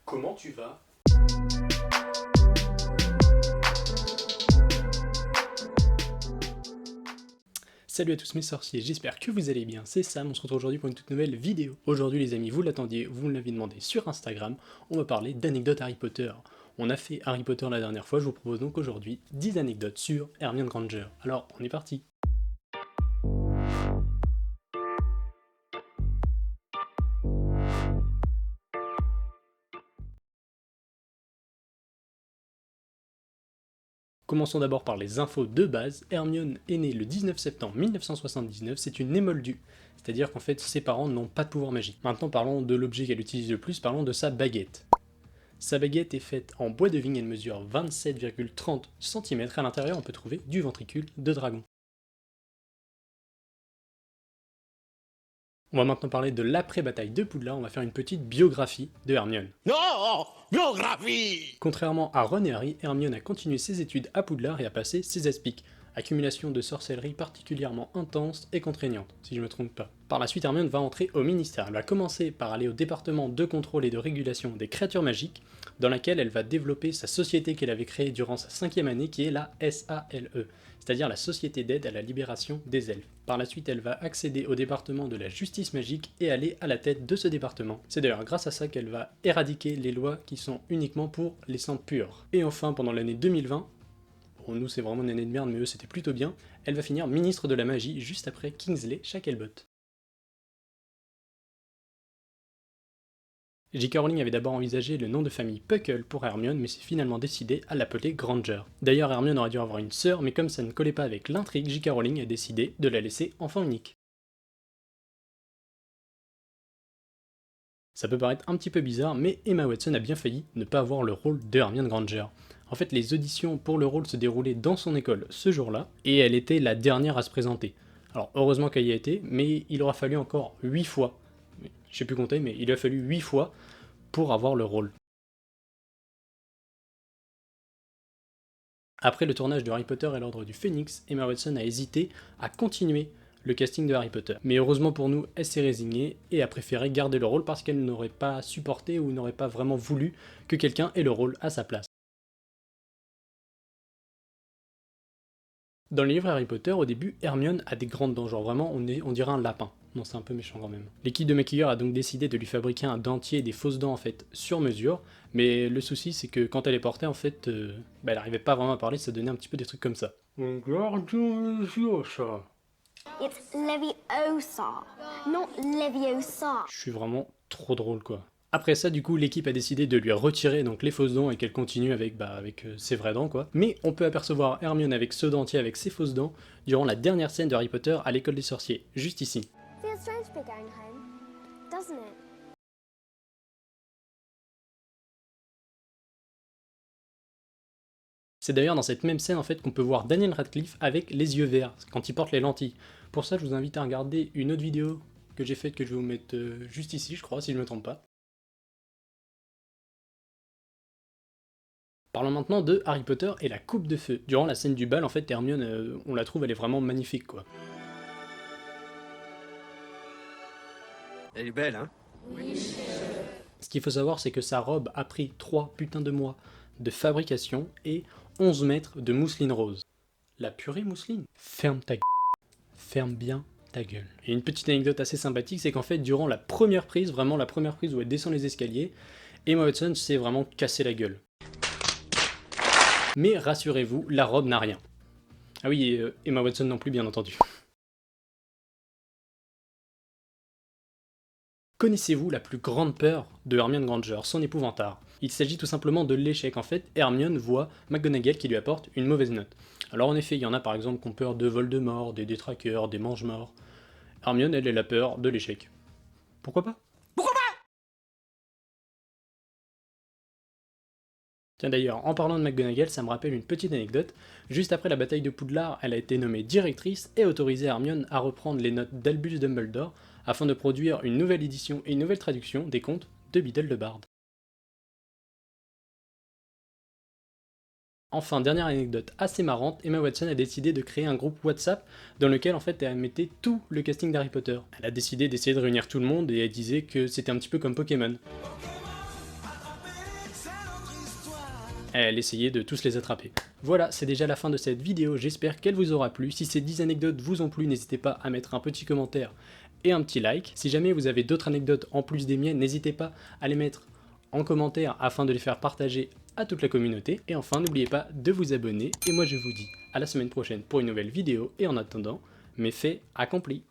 Comment tu vas? Salut à tous mes sorciers, j'espère que vous allez bien, c'est Sam, on se retrouve aujourd'hui pour une toute nouvelle vidéo. Aujourd'hui les amis, vous l'attendiez, vous me l'avez demandé sur Instagram, on va parler d'anecdotes Harry Potter. On a fait Harry Potter la dernière fois, je vous propose donc aujourd'hui 10 anecdotes sur Hermione Granger. Alors, on est parti. Commençons d'abord par les infos de base. Hermione est née le 19 septembre 1979, c'est une émoldue, c'est-à-dire qu'en fait ses parents n'ont pas de pouvoir magique. Maintenant parlons de l'objet qu'elle utilise le plus, parlons de sa baguette. Sa baguette est faite en bois de vigne, elle mesure 27,30 cm, à l'intérieur on peut trouver du ventricule de dragon. On va maintenant parler de l'après-bataille de Poudlard, on va faire une petite biographie de Hermione. Non, biographie. Contrairement à Ron et Harry, Hermione a continué ses études à Poudlard et a passé ses aspics, accumulation de sorcellerie particulièrement intense et contraignante, si je ne me trompe pas. Par la suite, Hermione va entrer au ministère. Elle va commencer par aller au département de contrôle et de régulation des créatures magiques, dans laquelle elle va développer sa société qu'elle avait créée durant sa 5e année, qui est la SALE, c'est-à-dire la Société d'aide à la libération des elfes. Par la suite, elle va accéder au département de la justice magique et aller à la tête de ce département. C'est d'ailleurs grâce à ça qu'elle va éradiquer les lois qui sont uniquement pour les sangs purs. Et enfin, pendant l'année 2020, bon, nous c'est vraiment une année de merde, mais eux c'était plutôt bien, elle va finir ministre de la magie juste après Kingsley Shacklebolt. J.K. Rowling avait d'abord envisagé le nom de famille Puckle pour Hermione, mais s'est finalement décidé à l'appeler Granger. D'ailleurs, Hermione aurait dû avoir une sœur, mais comme ça ne collait pas avec l'intrigue, J.K. Rowling a décidé de la laisser enfant unique. Ça peut paraître un petit peu bizarre, mais Emma Watson a bien failli ne pas avoir le rôle de Hermione Granger. En fait, les auditions pour le rôle se déroulaient dans son école ce jour-là, et elle était la dernière à se présenter. Alors heureusement qu'elle y a été, mais il aura fallu encore 8 fois, je sais plus compter, mais il a fallu 8 fois pour avoir le rôle. Après le tournage de Harry Potter et l'Ordre du Phénix, Emma Watson a hésité à continuer le casting de Harry Potter. Mais heureusement pour nous, elle s'est résignée et a préféré garder le rôle parce qu'elle n'aurait pas supporté ou n'aurait pas vraiment voulu que quelqu'un ait le rôle à sa place. Dans le livre Harry Potter, au début, Hermione a des grandes dents, genre vraiment on dirait un lapin. Non, c'est un peu méchant quand même. L'équipe de maquilleurs a donc décidé de lui fabriquer un dentier et des fausses dents en fait sur mesure, mais le souci c'est que quand elle est portée en fait, elle arrivait pas vraiment à parler, ça donnait un petit peu des trucs comme ça. It's Leviosa, not Leviosa. Je suis vraiment trop drôle quoi. Après ça, du coup, l'équipe a décidé de lui retirer donc les fausses dents et qu'elle continue avec, ses vraies dents, quoi. Mais on peut apercevoir Hermione avec ce dentier, avec ses fausses dents, durant la dernière scène de Harry Potter à l'école des sorciers, juste ici. Feels strange to be going home, doesn't it? C'est d'ailleurs dans cette même scène en fait qu'on peut voir Daniel Radcliffe avec les yeux verts, quand il porte les lentilles. Pour ça, je vous invite à regarder une autre vidéo que j'ai faite, que je vais vous mettre juste ici, je crois, si je me trompe pas. Parlons maintenant de Harry Potter et la coupe de feu. Durant la scène du bal, en fait, Hermione, on la trouve, elle est vraiment magnifique, quoi. Elle est belle, hein? Ce qu'il faut savoir, c'est que sa robe a pris 3 putains de mois de fabrication et 11 mètres de mousseline rose. La purée mousseline? Ferme ta gueule. Ferme bien ta gueule. Et une petite anecdote assez sympathique, c'est qu'en fait, durant la première prise, vraiment la première prise où elle descend les escaliers, Emma Watson s'est vraiment cassé la gueule. Mais rassurez-vous, la robe n'a rien. Ah oui, et Emma Watson non plus, bien entendu. Connaissez-vous la plus grande peur de Hermione Granger, son épouvantard? Il s'agit tout simplement de l'échec. En fait, Hermione voit McGonagall qui lui apporte une mauvaise note. Alors en effet, il y en a par exemple qui ont peur de Voldemort, des détraqueurs, des mange-morts. Hermione, elle a peur de l'échec. Pourquoi pas? Tiens d'ailleurs, en parlant de McGonagall, ça me rappelle une petite anecdote. Juste après la bataille de Poudlard, elle a été nommée directrice et autorisé Hermione à reprendre les notes d'Albus Dumbledore afin de produire une nouvelle édition et une nouvelle traduction des contes de Beedle the Bard. Enfin, dernière anecdote assez marrante, Emma Watson a décidé de créer un groupe WhatsApp dans lequel en fait elle mettait tout le casting d'Harry Potter. Elle a décidé d'essayer de réunir tout le monde et elle disait que c'était un petit peu comme Pokémon. elle essayait de tous les attraper. Voilà, c'est déjà la fin de cette vidéo, j'espère qu'elle vous aura plu. Si ces 10 anecdotes vous ont plu, n'hésitez pas à mettre un petit commentaire et un petit like. Si jamais vous avez d'autres anecdotes en plus des miennes, n'hésitez pas à les mettre en commentaire afin de les faire partager à toute la communauté. Et enfin, n'oubliez pas de vous abonner. Et moi je vous dis à la semaine prochaine pour une nouvelle vidéo. Et en attendant, mes faits accomplis.